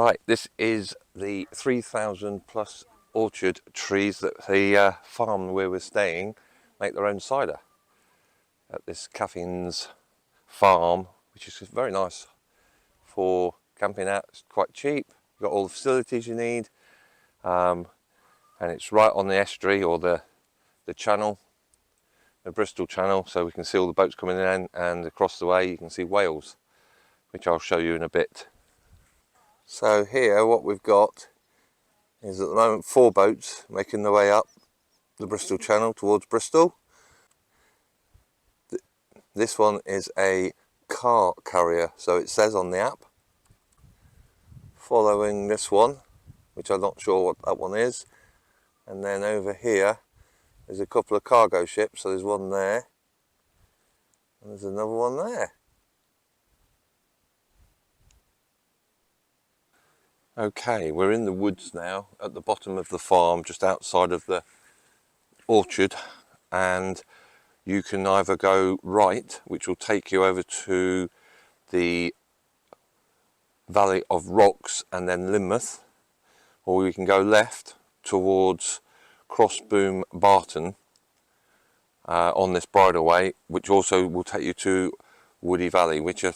Right, this is the 3,000 plus orchard trees that the farm where we're staying make their own cider at this Caffyns Farm, which is very nice for camping out. It's quite cheap, you've got all the facilities you need, and it's right on the estuary or the channel, the Bristol Channel, so we can see all the boats coming in, and across the way you can see Wales, which I'll show you in a bit. So here what we've got is at the moment 4 boats making their way up the Bristol Channel towards Bristol. This one is a car carrier, so it says on the app. Following this one, which I'm not sure what that one is, and then over here there's a couple of cargo ships, so there's one there and there's another one there. Okay, we're in the woods now at the bottom of the farm, just outside of the orchard, and you can either go right, which will take you over to the Valley of Rocks and then Lynmouth, or we can go left towards Crossboom Barton on this bridleway, which also will take you to Woody Valley, which are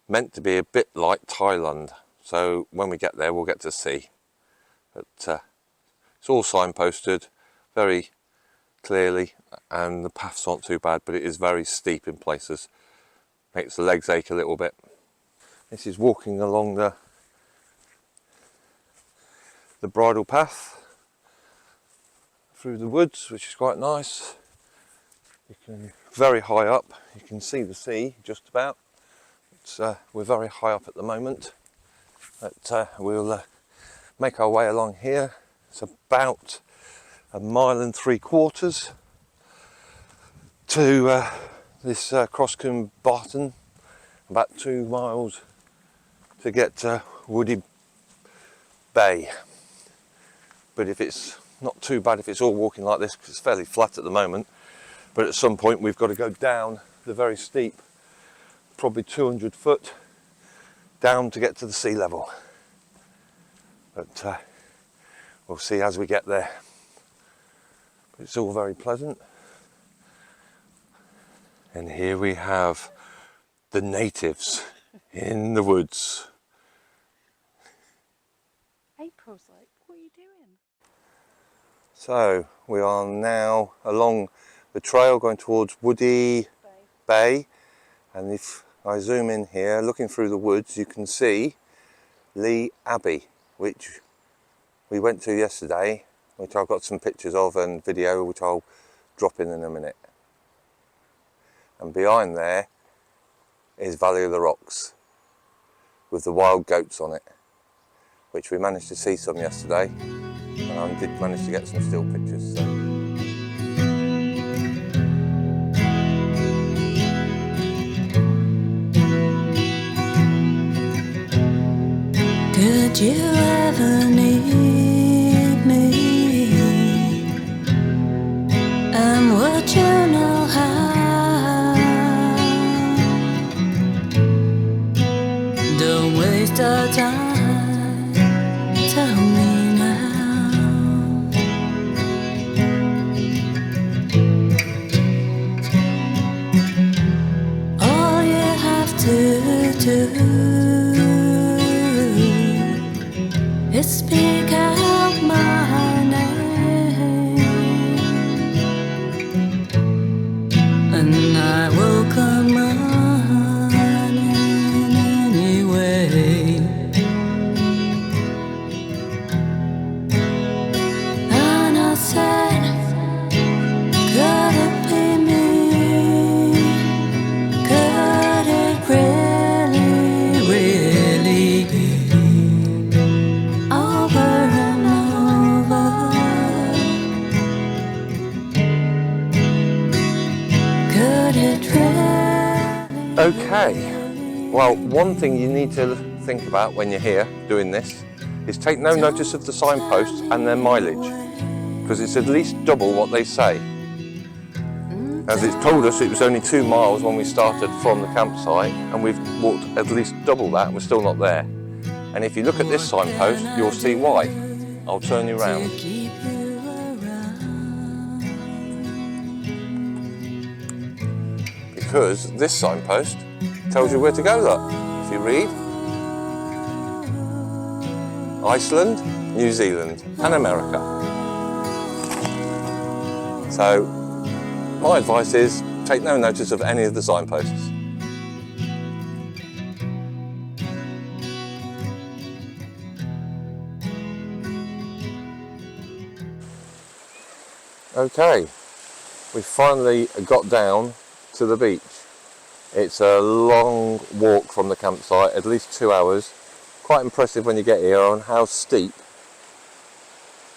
meant to be a bit like Thailand. So when we get there, we'll get to see. But it's all signposted very clearly, and the paths aren't too bad, but it is very steep in places. Makes the legs ache a little bit. This is walking along the bridle path through the woods, which is quite nice. You can very high up. You can see the sea just about. We're very high up at the moment. But we'll make our way along here. It's about 1.75 miles to this Crossboom Barton, about 2 miles to get to Woody Bay. But if it's not too bad if it's all walking like this, because it's fairly flat at the moment, but at some point we've got to go down the very steep, probably 200 foot down to get to the sea level. But we'll see as we get there. But it's all very pleasant. And here we have the natives in the woods. April's like, what are you doing? So we are now along the trail going towards Woody Bay, and if I zoom in here, looking through the woods, you can see Lee Abbey, which we went to yesterday, which I've got some pictures of and video, which I'll drop in a minute. And behind there is Valley of the Rocks, with the wild goats on it, which we managed to see some yesterday, and I did manage to get some still pictures. So. Did you ever need me? And would you know how? Don't waste our time, tell me now. All you have to do speak out my name, and I will come running anyway. And I said, could it be me? Could it really, really be? Okay, well, one thing you need to think about when you're here doing this is take no notice of the signposts and their mileage, because it's at least double what they say. As it's told us, it was only 2 miles when we started from the campsite, and we've walked at least double that and we're still not there. And if you look at this signpost, you'll see why. I'll turn you round. Because this signpost tells you where to go, look. If you read, Iceland, New Zealand and America. So my advice is take no notice of any of the signposts. Okay, we finally got down to the beach. It's a long walk from the campsite, at least 2 hours. Quite impressive when you get here on how steep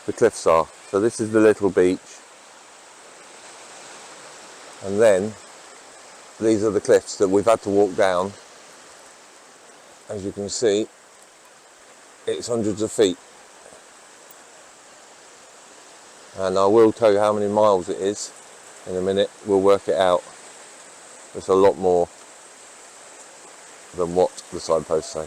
the cliffs are. So this is the little beach. And then these are the cliffs that we've had to walk down. As you can see, it's hundreds of feet. And I will tell you how many miles it is in a minute. We'll work it out. It's a lot more than what the signposts say.